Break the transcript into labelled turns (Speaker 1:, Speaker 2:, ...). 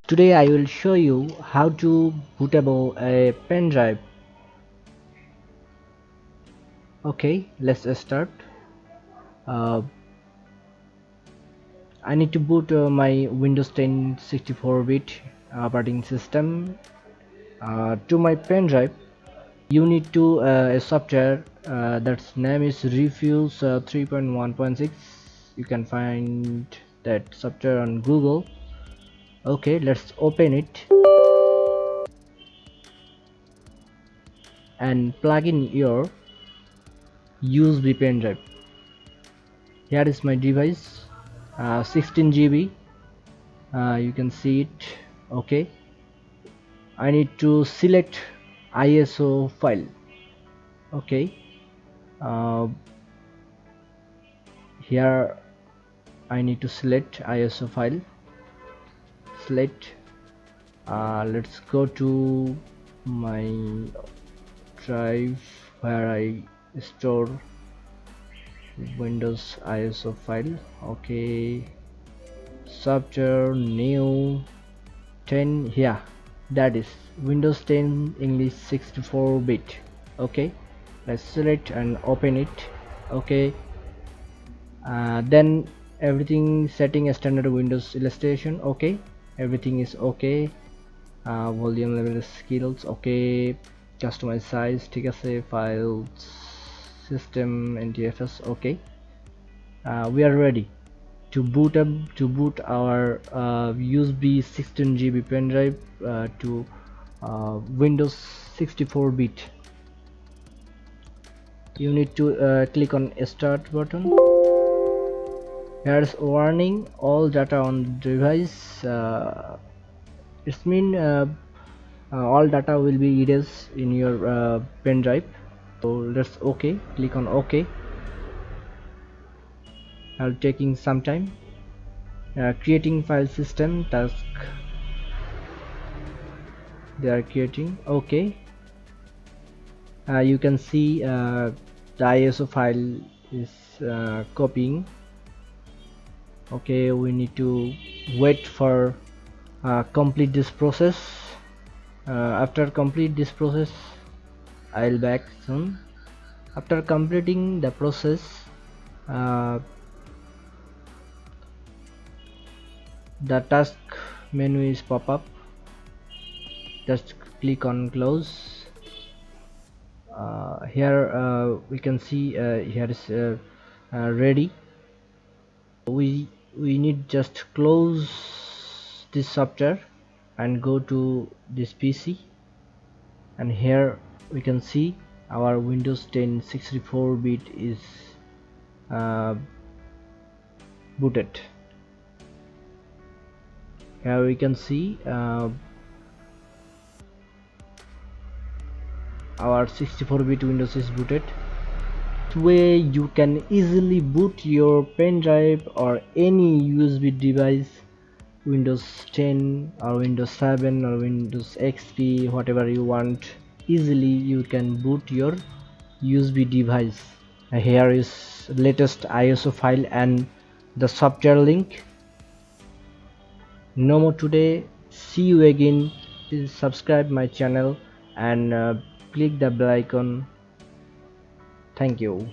Speaker 1: Today I will show you how to bootable a pen drive. Okay, let's start. Uh, I need to boot my Windows 10 64-bit operating system to my pen drive. You need to a software that's name is Refuse 3.1.6. You can find that software on Google. Okay, let's open it and plug in your USB pen drive. Here is my device, 16 GB. You can see it. Okay, I need to select ISO file. Okay, uh, here I need to select ISO file. Select. Let's go to my drive where I store Windows ISO file. Okay, software new 10. Yeah, that is Windows 10 English 64-bit. Okay, let's select and open it. Okay, then everything setting a standard Windows illustration. Okay, everything is okay. Volume level skills okay, customize size ঠিক আছে, files system NTFS okay. We are ready to boot our USB 16 GB pen drive to Windows 64-bit. You need to click on start button. Here's warning, all data on the device. It's mean all data will be erased in your pen drive. So let's okay, click on okay. Taking some time. Creating file system task, they are creating. Okay, you can see the ISO file is copying. Okay, we need to wait for complete this process. After complete this process I'll back soon. After completing the process, the task menu is pop up. Just click on close. Here we can see here is ready. We need just close this software and go to this PC, and here we can see our Windows 10 64-bit is booted. Here we can see our 64-bit Windows is booted. This way you can easily boot your pen drive or any USB device, Windows 10 or Windows 7 or Windows XP, whatever you want. Easily you can boot your USB device. Here is latest ISO file and the software link. No more today, see you again. Please subscribe my channel and click the bell icon. Thank you.